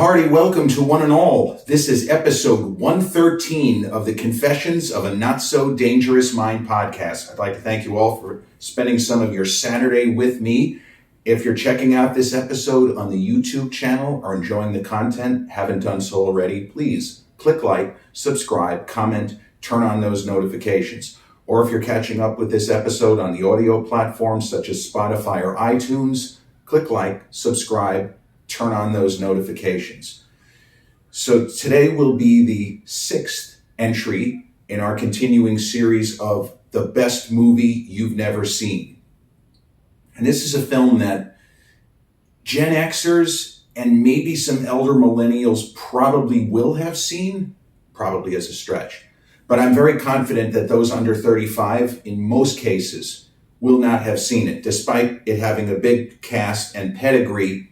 hearty welcome to one and all. This is episode 113 of the Confessions of a Not So Dangerous Mind podcast. I'd like to thank you all for spending some of your Saturday with me. If you're checking out this episode on the YouTube channel or enjoying the content, haven't done so already, please click like, subscribe, comment, turn on those notifications. Or if you're catching up with this episode on the audio platforms such as Spotify or iTunes, click like, subscribe, turn on those notifications. So today will be the sixth entry in our continuing series of the best movie you've never seen. And this is a film that Gen Xers and maybe some elder millennials probably will have seen, probably as a stretch. But I'm very confident that those under 35, in most cases, will not have seen it. Despite it having a big cast and pedigree,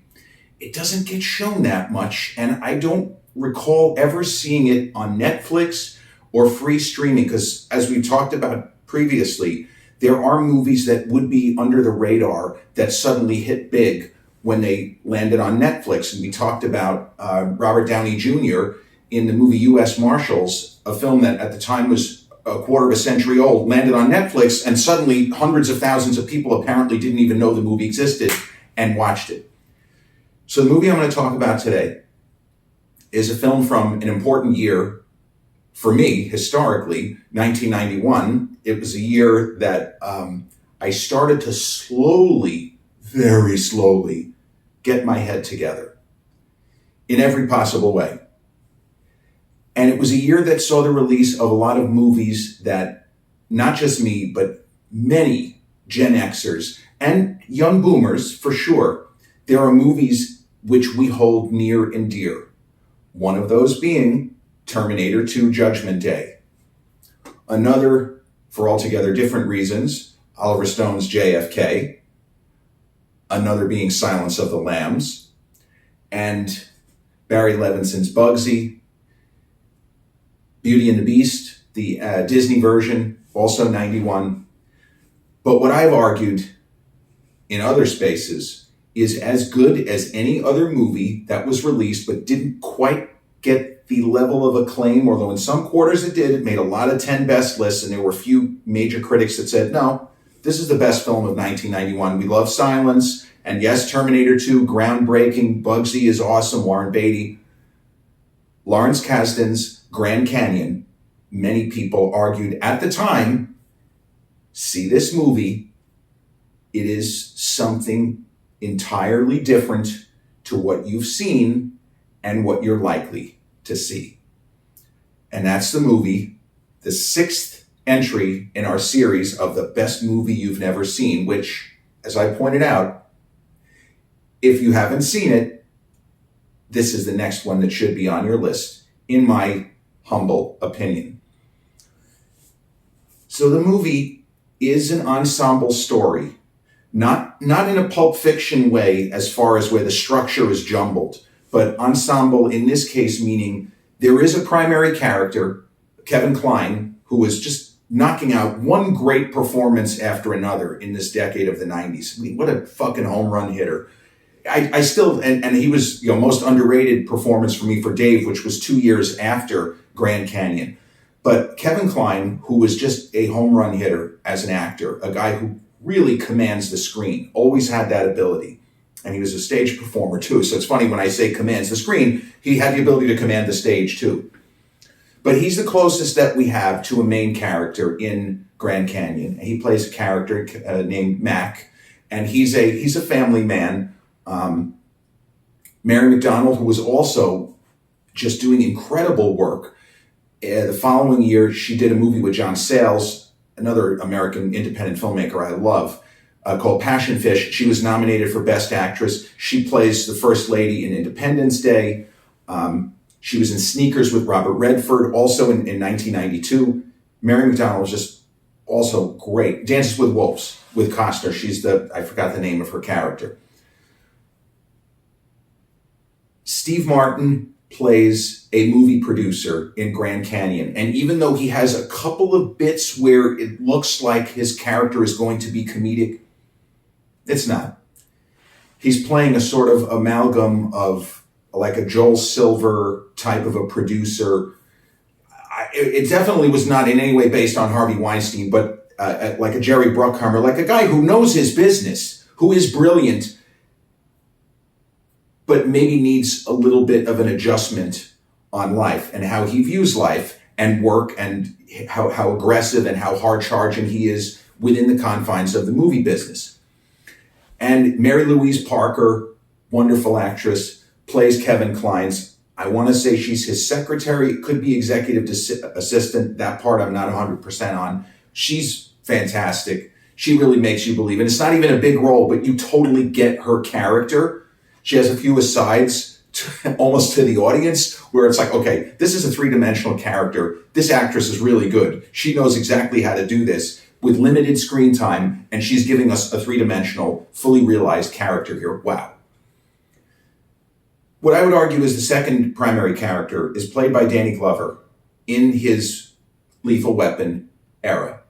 it doesn't get shown that much, and I don't recall ever seeing it on Netflix or free streaming, because as we talked about previously, there are movies that would be under the radar that suddenly hit big when they landed on Netflix. And we talked about Robert Downey Jr. in the movie U.S. Marshals, a film that at the time was a quarter of a century old, landed on Netflix, and suddenly hundreds of thousands of people apparently didn't even know the movie existed and watched it. So the movie I'm going to talk about today is a film from an important year for me, historically, 1991. It was a year that I started to slowly, very slowly, get my head together in every possible way. And it was a year that saw the release of a lot of movies that not just me, but many Gen Xers and young boomers, for sure, there are movies which we hold near and dear. One of those being Terminator 2 Judgment Day. Another, for altogether different reasons, Oliver Stone's JFK. Another being Silence of the Lambs. And Barry Levinson's Bugsy. Beauty and the Beast, the Disney version, also 91. But what I've argued in other spaces is as good as any other movie that was released but didn't quite get the level of acclaim, although in some quarters it did. It made a lot of 10 best lists, and there were a few major critics that said, no, this is the best film of 1991. We love Silence, and yes, Terminator 2, groundbreaking, Bugsy is awesome, Warren Beatty. Lawrence Kasdan's Grand Canyon, many people argued at the time, see this movie, it is something entirely different to what you've seen and what you're likely to see. And that's the movie, the sixth entry in our series of the best movie you've never seen, which, as I pointed out, if you haven't seen it, this is the next one that should be on your list, in my humble opinion. So the movie is an ensemble story. Not in a Pulp Fiction way as far as where the structure is jumbled, but ensemble in this case meaning there is a primary character, Kevin Kline, who is just knocking out one great performance after another in this decade of the 90s. I mean, what a fucking home run hitter. I still, and he was, most underrated performance for me for Dave, which was 2 years after Grand Canyon. But Kevin Kline, who was just a home run hitter as an actor, a guy who really commands the screen, always had that ability. And he was a stage performer too. So it's funny when I say commands the screen, he had the ability to command the stage too. But he's the closest that we have to a main character in Grand Canyon. And he plays a character named Mac. And he's a family man. Mary McDonnell, who was also just doing incredible work. The following year, she did a movie with John Sayles, another American independent filmmaker I love, called Passion Fish. She was nominated for Best Actress. She plays the First Lady in Independence Day. She was in Sneakers with Robert Redford, also in 1992. Mary McDonnell is just also great. Dances with Wolves with Costner. She's I forgot the name of her character. Steve Martin plays a movie producer in Grand Canyon. And even though he has a couple of bits where it looks like his character is going to be comedic, it's not. He's playing a sort of amalgam of like a Joel Silver type of a producer. It definitely was not in any way based on Harvey Weinstein, but like a Jerry Bruckheimer, like a guy who knows his business, who is brilliant, but maybe needs a little bit of an adjustment on life and how he views life and work, and how aggressive and how hard charging he is within the confines of the movie business. And Mary Louise Parker, wonderful actress, plays Kevin Kline's. I want to say she's his secretary, could be executive assistant. That part I'm not 100% on. She's fantastic. She really makes you believe. And it's not even a big role, but you totally get her character. She has a few asides almost to the audience where it's like, okay, this is a three-dimensional character. This actress is really good. She knows exactly how to do this with limited screen time, and she's giving us a three-dimensional, fully realized character here. Wow. What I would argue is the second primary character is played by Danny Glover in his Lethal Weapon era.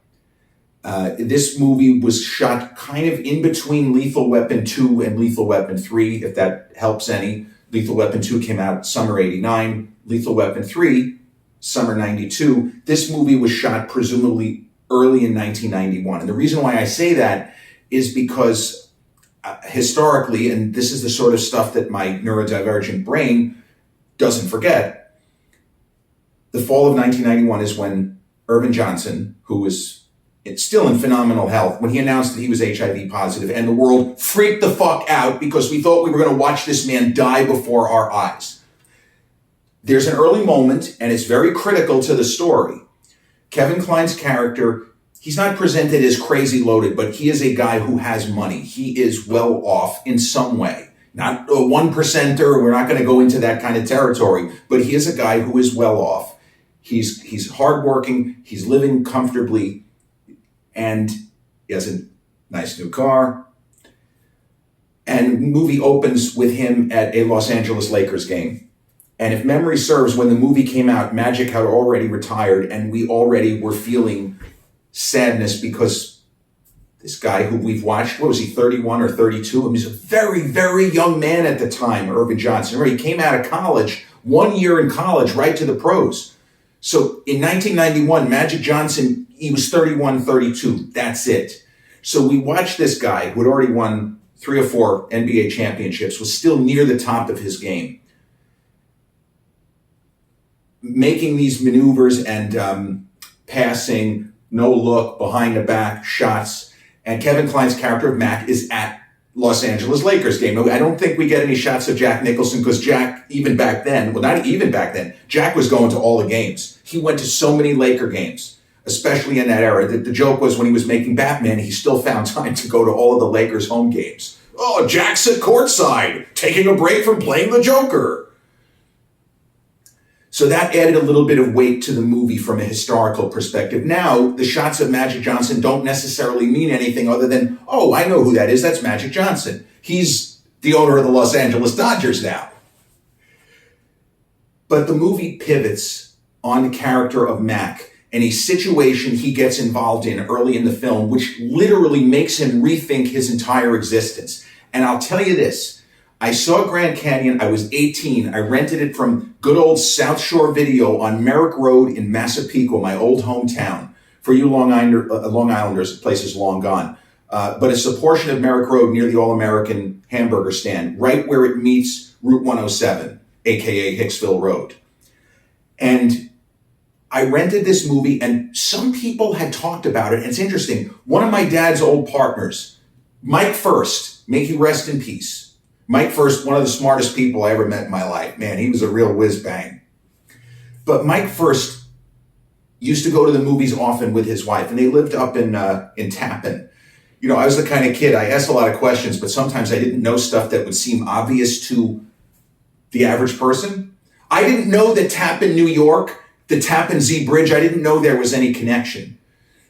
This movie was shot kind of in between Lethal Weapon 2 and Lethal Weapon 3, if that helps any. Lethal Weapon 2 came out summer 89. Lethal Weapon 3, summer 92. This movie was shot presumably early in 1991. And the reason why I say that is because historically, and this is the sort of stuff that my neurodivergent brain doesn't forget, the fall of 1991 is when Irvin Johnson, who was still in phenomenal health, when he announced that he was HIV positive, and the world freaked the fuck out because we thought we were going to watch this man die before our eyes. There's an early moment, and it's very critical to the story. Kevin Kline's character, he's not presented as crazy loaded, but he is a guy who has money. He is well off in some way. Not a 1%er, we're not going to go into that kind of territory, but he is a guy who is well off. He's hardworking, he's living comfortably, and he has a nice new car. And the movie opens with him at a Los Angeles Lakers game. And if memory serves, when the movie came out, Magic had already retired, and we already were feeling sadness because this guy who we've watched, what was he, 31 or 32? He was a very, very young man at the time, Irvin Johnson. Remember, he came out of college, 1 year in college, right to the pros. So in 1991, Magic Johnson, he was 31, 32. That's it. So we watched this guy who had already won 3 or 4 NBA championships, was still near the top of his game, making these maneuvers and passing, no look, behind the back shots. And Kevin Kline's character of Mac is at Los Angeles Lakers game. I don't think we get any shots of Jack Nicholson because Jack, even back then, well, not even back then, Jack was going to all the games. He went to so many Laker games, especially in that era. The joke was when he was making Batman, he still found time to go to all of the Lakers home games. Oh, Jack's at courtside, taking a break from playing the Joker. So that added a little bit of weight to the movie from a historical perspective. Now, the shots of Magic Johnson don't necessarily mean anything other than, oh, I know who that is. That's Magic Johnson. He's the owner of the Los Angeles Dodgers now. But the movie pivots on the character of Mac and a situation he gets involved in early in the film, which literally makes him rethink his entire existence. And I'll tell you this. I saw Grand Canyon. I was 18. I rented it from good old South Shore Video on Merrick Road in Massapequa, my old hometown. For you Long Islanders, the place is long gone. But it's a portion of Merrick Road near the All-American hamburger stand, right where it meets Route 107, aka Hicksville Road. And I rented this movie, and some people had talked about it. And it's interesting. One of my dad's old partners, Mike First, may he rest in peace. Mike First, one of the smartest people I ever met in my life. Man, he was a real whiz-bang. But Mike First used to go to the movies often with his wife, and they lived up in Tappan. You know, I was the kind of kid, I asked a lot of questions, but sometimes I didn't know stuff that would seem obvious to the average person. I didn't know that Tappan, New York, the Tappan Zee Bridge, I didn't know there was any connection.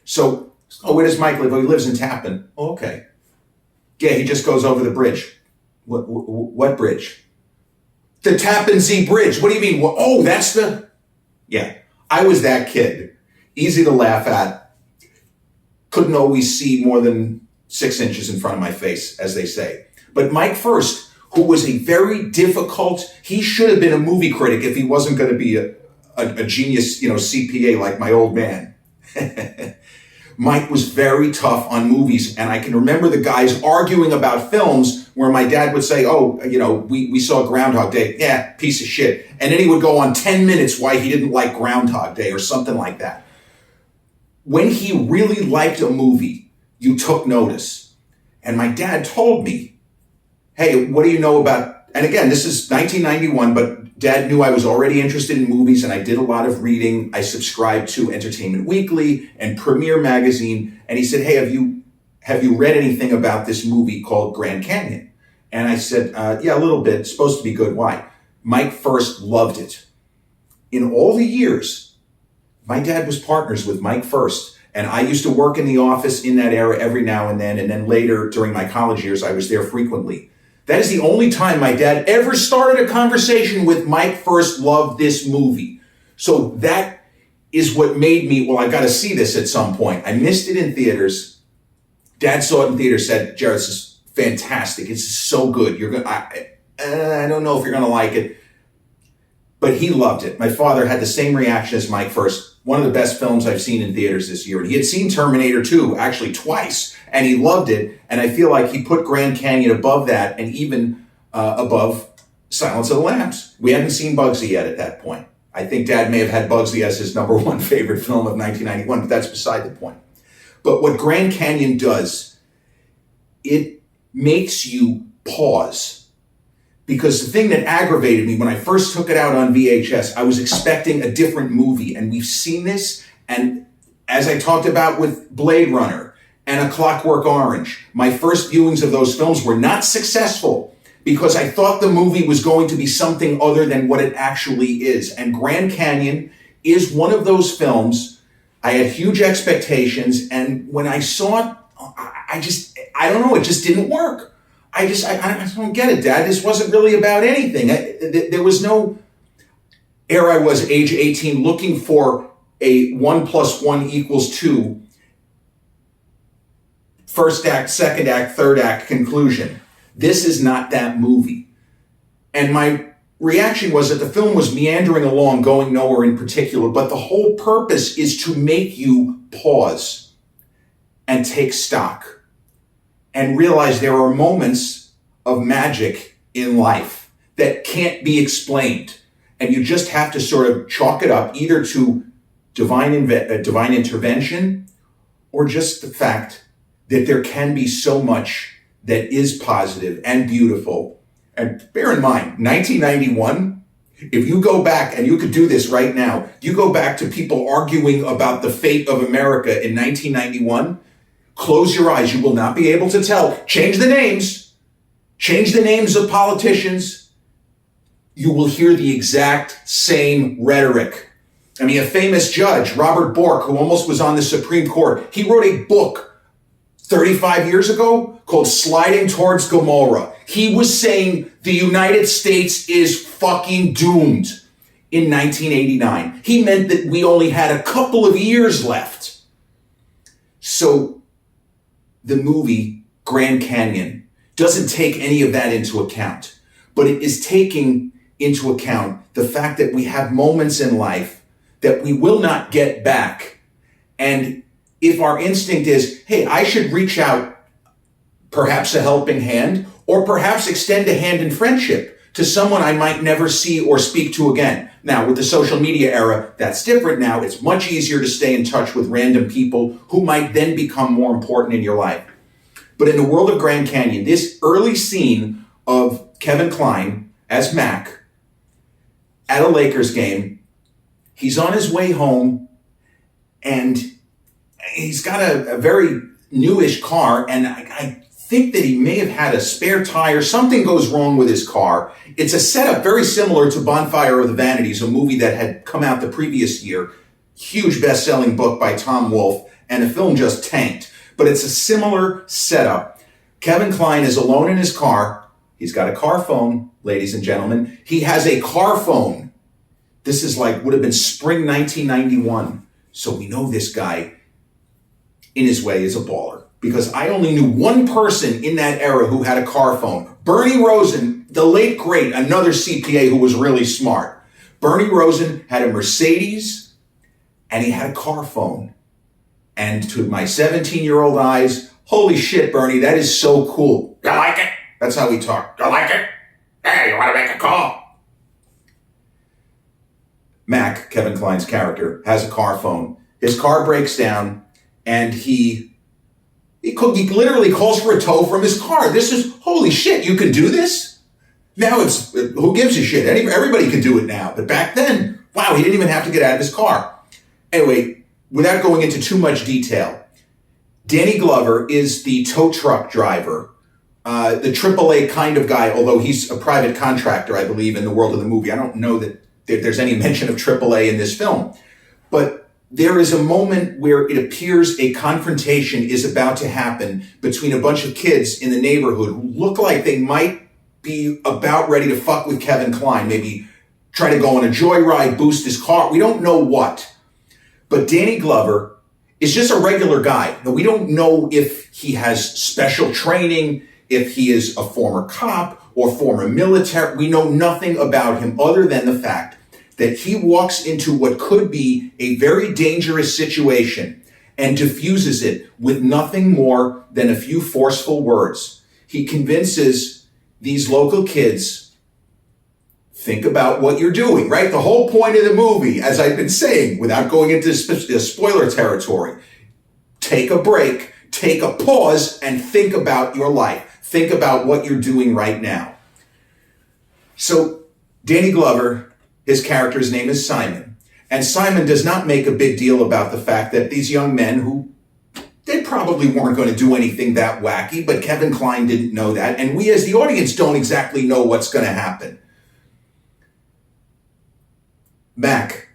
So, where does Mike live? Oh, he lives in Tappan. Oh, okay. Yeah, he just goes over the bridge. What bridge? The Tappan Zee Bridge. What do you mean? Well, oh, that's the... Yeah, I was that kid. Easy to laugh at. Couldn't always see more than 6 inches in front of my face, as they say. But Mike First, who was a very difficult, he should have been a movie critic if he wasn't going to be a genius, CPA like my old man. Mike was very tough on movies, and I can remember the guys arguing about films where my dad would say, we saw Groundhog Day. Yeah, piece of shit. And then he would go on 10 minutes why he didn't like Groundhog Day or something like that. When he really liked a movie, you took notice. And my dad told me, hey, what do you know about, and again, this is 1991, but Dad knew I was already interested in movies and I did a lot of reading. I subscribed to Entertainment Weekly and Premiere Magazine. And he said, hey, have you read anything about this movie called Grand Canyon? And I said, yeah, a little bit. It's supposed to be good. Why? Mike First loved it. In all the years, my dad was partners with Mike First. And I used to work in the office in that era every now and then. And then later, during my college years, I was there frequently. That is the only time my dad ever started a conversation with Mike First loved this movie. So that is what made me, I got to see this at some point. I missed it in theaters. Dad saw it in theaters, said, Jared, this is fantastic. It's so good. I don't know if you're going to like it. But he loved it. My father had the same reaction as Mike First. One of the best films I've seen in theaters this year. And he had seen Terminator 2, actually twice, and he loved it. And I feel like he put Grand Canyon above that and even above Silence of the Lambs. We hadn't seen Bugsy yet at that point. I think Dad may have had Bugsy as his number one favorite film of 1991, but that's beside the point. But what Grand Canyon does, it makes you pause. Because the thing that aggravated me when I first took it out on VHS, I was expecting a different movie. And we've seen this. And as I talked about with Blade Runner and A Clockwork Orange, my first viewings of those films were not successful because I thought the movie was going to be something other than what it actually is. And Grand Canyon is one of those films. I had huge expectations. And when I saw it, I don't know, it just didn't work. I don't get it, Dad. This wasn't really about anything. There was no, ere I was age 18, looking for a 1 + 1 = 2, first act, second act, third act conclusion. This is not that movie. And my reaction was that the film was meandering along, going nowhere in particular, but the whole purpose is to make you pause and take stock. And realize there are moments of magic in life that can't be explained. And you just have to sort of chalk it up either to divine intervention or just the fact that there can be so much that is positive and beautiful. And bear in mind, 1991, if you go back, and you could do this right now, you go back to people arguing about the fate of America in 1991, close your eyes. You will not be able to tell. Change the names of politicians. You will hear the exact same rhetoric. I mean, a famous judge, Robert Bork, who almost was on the Supreme Court, he wrote a book 35 years ago called Sliding Towards Gomorrah. He was saying the United States is fucking doomed in 1989. He meant that we only had a couple of years left. So, the movie Grand Canyon doesn't take any of that into account, but it is taking into account the fact that we have moments in life that we will not get back. And if our instinct is, hey, I should reach out, perhaps a helping hand, or perhaps extend a hand in friendship to someone I might never see or speak to again. Now, with the social media era, that's different now. It's much easier to stay in touch with random people who might then become more important in your life. But in the world of Grand Canyon, this early scene of Kevin Kline as Mac at a Lakers game, he's on his way home and he's got a very newish car, and I think that he may have had a spare tire. Something goes wrong with his car. It's a setup very similar to Bonfire of the Vanities, a movie that had come out the previous year. Huge best-selling book by Tom Wolfe, and the film just tanked. But it's a similar setup. Kevin Kline is alone in his car. He's got a car phone, ladies and gentlemen. He has a car phone. This is would have been spring 1991. So we know this guy, in his way, is a baller. Because I only knew one person in that era who had a car phone. Bernie Rosen The late great, another CPA who was really smart. Bernie Rosen had a Mercedes and he had a car phone. And to my 17-year-old eyes, holy shit, Bernie, that is so cool. You like it? That's how we talk. You like it? Hey, you want to make a call? Mac, Kevin Kline's character, has a car phone. His car breaks down and he literally calls for a tow from his car. This is, holy shit, you can do this? Now it's, who gives a shit? Everybody can do it now. But back then, wow, he didn't even have to get out of his car. Anyway, without going into too much detail, Danny Glover is the tow truck driver, the AAA kind of guy, although he's a private contractor, I believe, in the world of the movie. I don't know that there's any mention of AAA in this film. But there is a moment where it appears a confrontation is about to happen between a bunch of kids in the neighborhood who look like they might be about ready to fuck with Kevin Kline, maybe try to go on a joyride, boost his car. We don't know what. But Danny Glover is just a regular guy. We don't know if he has special training, if he is a former cop or former military. We know nothing about him other than the fact that he walks into what could be a very dangerous situation and diffuses it with nothing more than a few forceful words. He convinces these local kids, think about what you're doing, right? The whole point of the movie, as I've been saying, without going into spoiler territory, take a break, take a pause, and think about your life. Think about what you're doing right now. So Danny Glover, his character's name is Simon. And Simon does not make a big deal about the fact that these young men who they probably weren't going to do anything that wacky, but Kevin Kline didn't know that. And we as the audience don't exactly know what's going to happen. Mac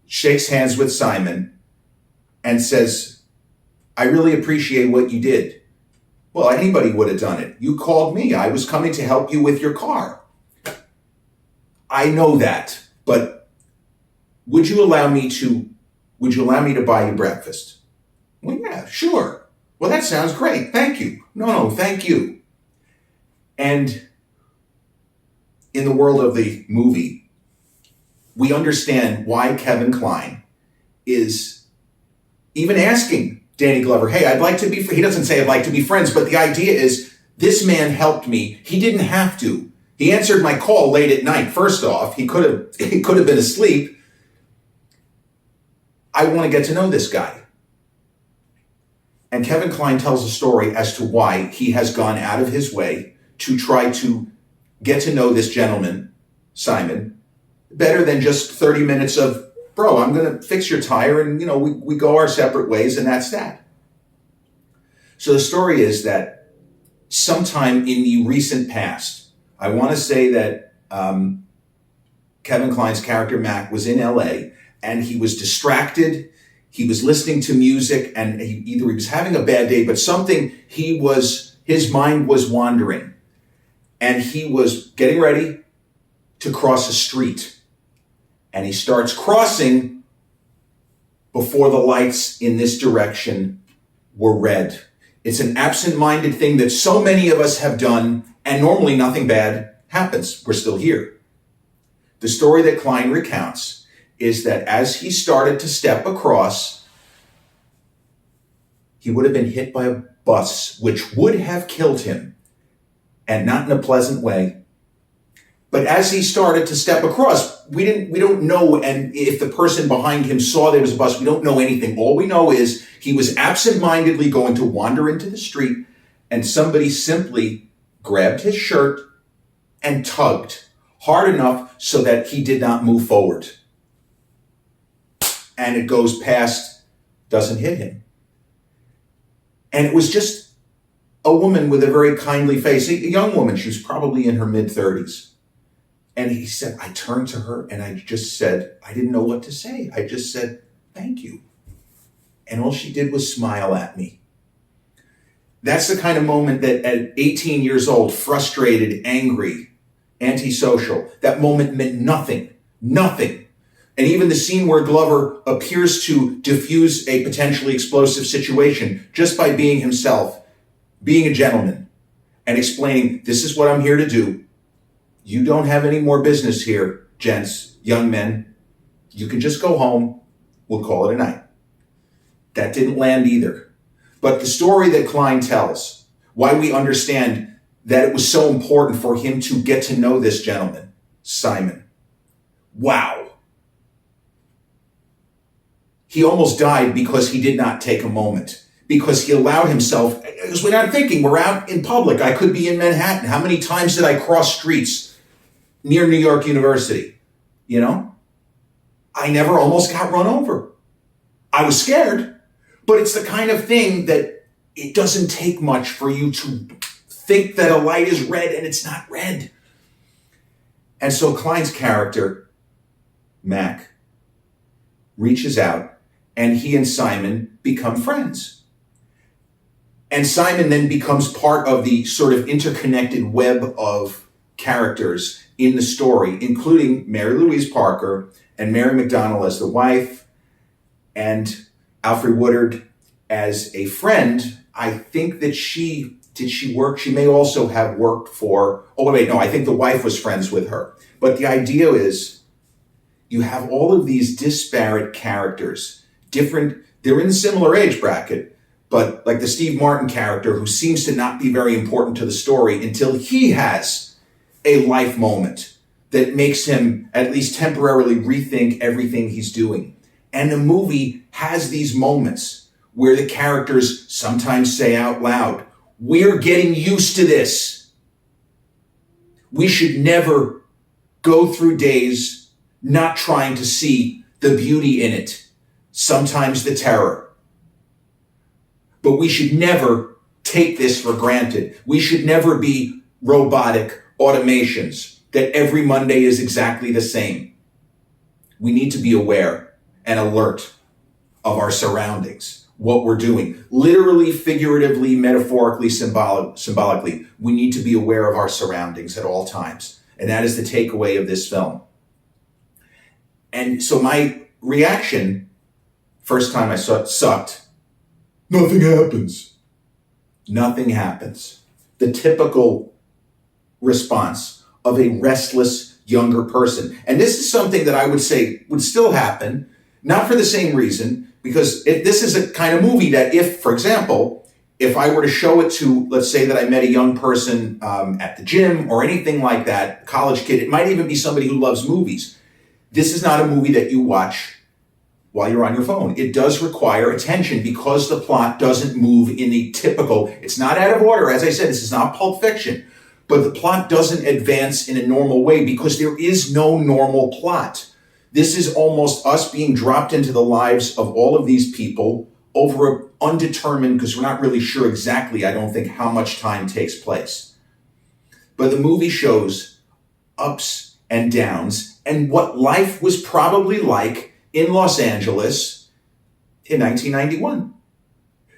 shakes hands with Simon and says, I really appreciate what you did. Well, anybody would have done it. You called me. I was coming to help you with your car. I know that, but would you allow me to buy you breakfast? Well, yeah, sure. Well, that sounds great. Thank you. No, thank you. And in the world of the movie, we understand why Kevin Kline is even asking Danny Glover, hey, I'd like to be, he doesn't say I'd like to be friends, but the idea is this man helped me. He didn't have to. He answered my call late at night. First off, he could have been asleep. I want to get to know this guy. And Kevin Kline tells a story as to why he has gone out of his way to try to get to know this gentleman, Simon, better than just 30 minutes of, bro, I'm going to fix your tire and, we go our separate ways and that's that. So the story is that sometime in the recent past, I want to say that Kevin Kline's character, Mac, was in LA and he was distracted. He was listening to music and he was having a bad day, but his mind was wandering and he was getting ready to cross a street. And he starts crossing before the lights in this direction were red. It's an absent-minded thing that so many of us have done, and normally nothing bad happens. We're still here. The story that Kline recounts is that as he started to step across, he would have been hit by a bus, which would have killed him, and not in a pleasant way. But as he started to step across, we don't know, and if the person behind him saw there was a bus, we don't know anything. All we know is he was absent-mindedly going to wander into the street, and somebody simply grabbed his shirt and tugged hard enough so that he did not move forward. And it goes past, doesn't hit him. And it was just a woman with a very kindly face, a young woman. She was probably in her mid-30s. And he said, I turned to her and I just said, I didn't know what to say. I just said, thank you. And all she did was smile at me. That's the kind of moment that at 18 years old, frustrated, angry, antisocial, that moment meant nothing. And even the scene where Glover appears to diffuse a potentially explosive situation just by being himself, being a gentleman. and explaining, this is what I'm here to do. You don't have any more business here, gents, young men. You can just go home. We'll call it a night. That didn't land either. But the story that Klein tells, why we understand that it was so important for him to get to know this gentleman, Simon. Wow. He almost died because he did not take a moment, because he allowed himself, because we're not thinking, we're out in public. I could be in Manhattan. How many times did I cross streets near New York University? You know, I never almost got run over. I was scared, but it's the kind of thing that it doesn't take much for you to think that a light is red and it's not red. And so Klein's character, Mac, reaches out and he and Simon become friends. And Simon then becomes part of the sort of interconnected web of characters in the story, including Mary Louise Parker and Mary McDonnell as the wife and Alfred Woodard as a friend. I think that she work? She may also have worked for, I think the wife was friends with her. But the idea is you have all of these disparate characters, they're in a similar age bracket, but like the Steve Martin character who seems to not be very important to the story until he has a life moment that makes him at least temporarily rethink everything he's doing. And the movie has these moments where the characters sometimes say out loud, we're getting used to this. We should never go through days not trying to see the beauty in it, sometimes the terror. But we should never take this for granted. We should never be robotic automations that every Monday is exactly the same. We need to be aware and alert of our surroundings, what we're doing. Literally, figuratively, metaphorically, symbolically, we need to be aware of our surroundings at all times. And that is the takeaway of this film. And so my reaction, first time I saw it, sucked. Nothing happens. Nothing happens. The typical response of a restless younger person. And this is something that I would say would still happen, not for the same reason, because this is a kind of movie that if, for example, if I were to show it to, let's say that I met a young person at the gym or anything like that, college kid, it might even be somebody who loves movies. This is not a movie that you watch while you're on your phone. It does require attention because the plot doesn't move in the typical, it's not out of order. As I said, this is not Pulp Fiction, but the plot doesn't advance in a normal way because there is no normal plot. This is almost us being dropped into the lives of all of these people over an undetermined, because we're not really sure exactly, I don't think, how much time takes place. But the movie shows ups and downs and what life was probably like in Los Angeles in 1991.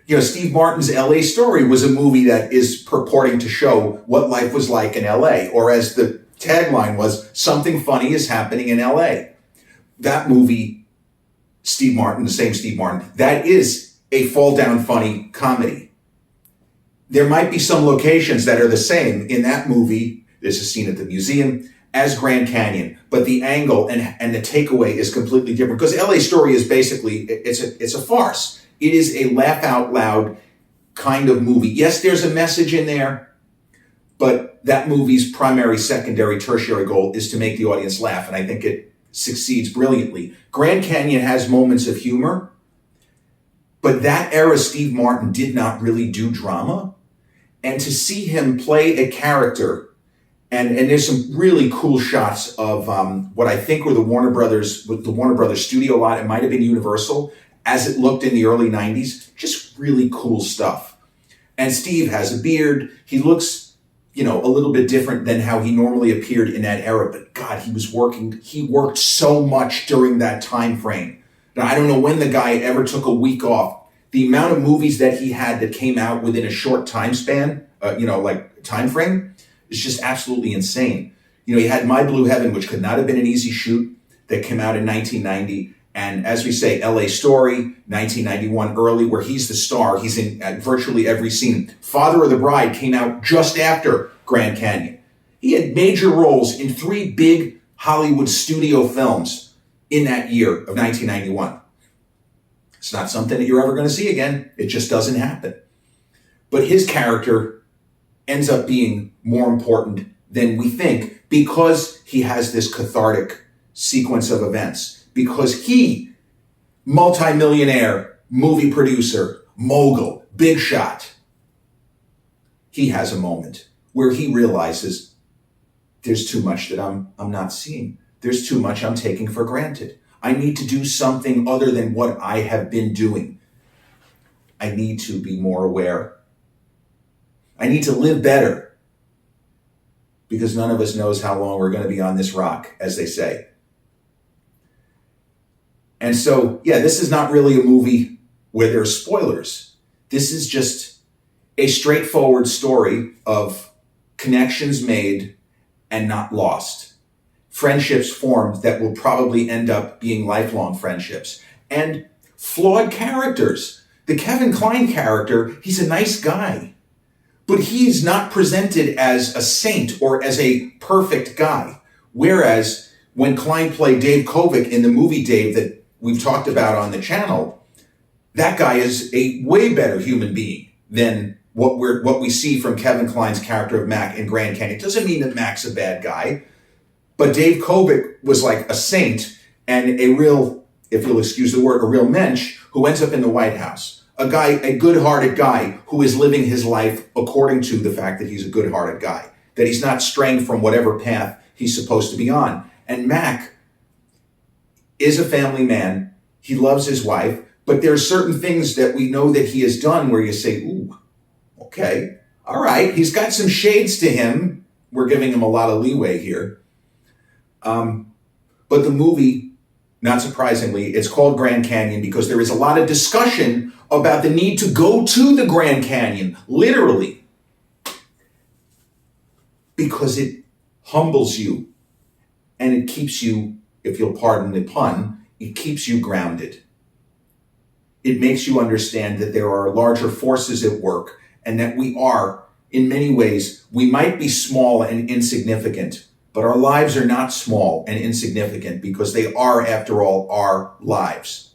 You know, Steve Martin's LA Story was a movie that is purporting to show what life was like in LA, or as the tagline was, something funny is happening in LA. That movie, Steve Martin, the same Steve Martin, that is a fall down funny comedy. There might be some locations that are the same in that movie. There's a scene at the museum as Grand Canyon, but the angle and the takeaway is completely different because LA Story is basically, it's a farce. It is a laugh out loud kind of movie. Yes, there's a message in there, but that movie's primary, secondary, tertiary goal is to make the audience laugh, and I think it succeeds brilliantly. Grand Canyon has moments of humor, but that era Steve Martin did not really do drama, and to see him play a character. And there's some really cool shots of what I think were the Warner Brothers studio lot. It might have been Universal, as it looked in the early 90s. Just really cool stuff. And Steve has a beard. He looks, a little bit different than how he normally appeared in that era. But God, he worked so much during that time frame. Now, I don't know when the guy ever took a week off. The amount of movies that he had that came out within a short time span, time frame, is just absolutely insane. He had My Blue Heaven, which could not have been an easy shoot, that came out in 1990. And as we say, LA Story, 1991 early, where he's the star. He's in virtually every scene. Father of the Bride came out just after Grand Canyon. He had major roles in 3 big Hollywood studio films in that year of 1991. It's not something that you're ever going to see again. It just doesn't happen. But his character ends up being more important than we think because he has this cathartic sequence of events. Because he, multimillionaire, movie producer, mogul, big shot, he has a moment where he realizes there's too much that I'm not seeing. There's too much I'm taking for granted. I need to do something other than what I have been doing. I need to be more aware. I need to live better because none of us knows how long we're going to be on this rock, as they say. And so, yeah, this is not really a movie where there are spoilers. This is just a straightforward story of connections made and not lost. Friendships formed that will probably end up being lifelong friendships. And flawed characters. The Kevin Kline character, he's a nice guy. But he's not presented as a saint or as a perfect guy. Whereas when Kline played Dave Kovic in the movie Dave that we've talked about on the channel, that guy is a way better human being than what we see from Kevin Kline's character of Mac in Grand Canyon. It doesn't mean that Mac's a bad guy, but Dave Kovic was like a saint and a real, if you'll excuse the word, a real mensch who ends up in the White House. A good-hearted guy who is living his life according to the fact that he's a good-hearted guy, that he's not straying from whatever path he's supposed to be on. And Mac is a family man. He loves his wife, but there are certain things that we know that he has done where you say, ooh, okay, all right. He's got some shades to him. We're giving him a lot of leeway here. But the movie, not surprisingly, it's called Grand Canyon because there is a lot of discussion about the need to go to the Grand Canyon, literally, because it humbles you and it keeps you, if you'll pardon the pun, it keeps you grounded. It makes you understand that there are larger forces at work and that we are, in many ways, we might be small and insignificant, but our lives are not small and insignificant because they are, after all, our lives.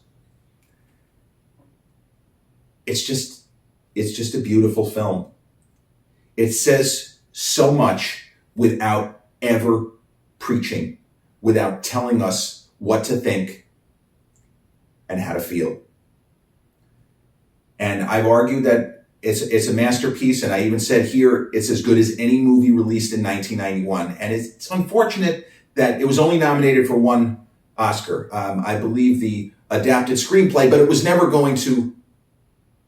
It's just a beautiful film. It says so much without ever preaching, without telling us what to think and how to feel. And I've argued that it's a masterpiece, and I even said here it's as good as any movie released in 1991. And it's unfortunate that it was only nominated for 1 Oscar. I believe the adapted screenplay, but it was never going to.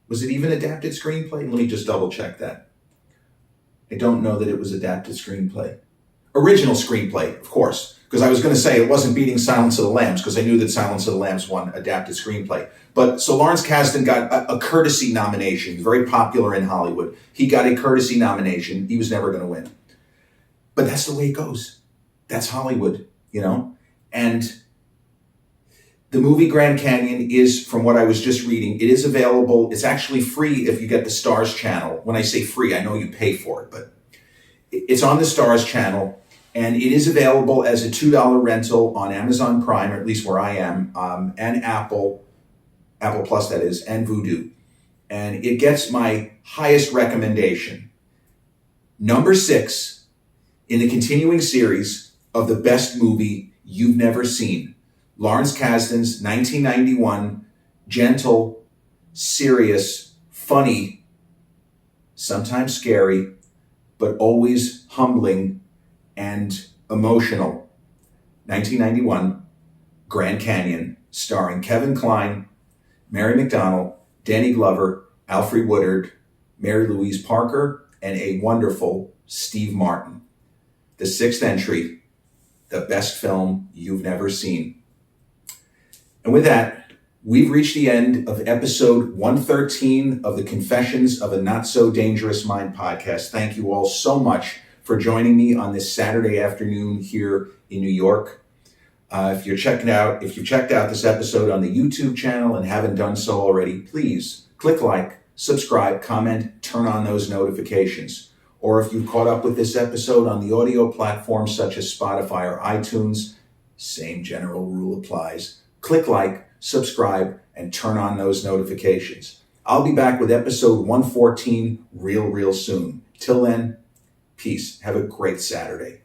Was it even adapted screenplay? Let me just double check that. I don't know that it was adapted screenplay. Original screenplay, of course, because I was going to say it wasn't beating Silence of the Lambs because I knew that Silence of the Lambs won adapted screenplay. But so Lawrence Kasdan got a courtesy nomination, very popular in Hollywood. He got a courtesy nomination. He was never going to win. But that's the way it goes. That's Hollywood, you know? And the movie Grand Canyon is, from what I was just reading, it is available. It's actually free if you get the Stars channel. When I say free, I know you pay for it, but it's on the Stars channel. And it is available as a $2 rental on Amazon Prime, or at least where I am, and Apple Plus that is, and Vudu. And it gets my highest recommendation. Number 6 in the continuing series of the best movie you've never seen. Lawrence Kasdan's 1991, gentle, serious, funny, sometimes scary, but always humbling and emotional. 1991, Grand Canyon, starring Kevin Kline, Mary McDonnell, Danny Glover, Alfre Woodard, Mary Louise Parker, and a wonderful Steve Martin. The 6th entry, the best film you've never seen. And with that, we've reached the end of episode 113 of the Confessions of a Not So Dangerous Mind podcast. Thank you all so much for joining me on this Saturday afternoon here in New York. If you've checked out this episode on the YouTube channel and haven't done so already, please click like, subscribe, comment, turn on those notifications. Or if you've caught up with this episode on the audio platforms such as Spotify or iTunes, same general rule applies. Click like, subscribe, and turn on those notifications. I'll be back with episode 114 real soon. Till then, peace. Have a great Saturday.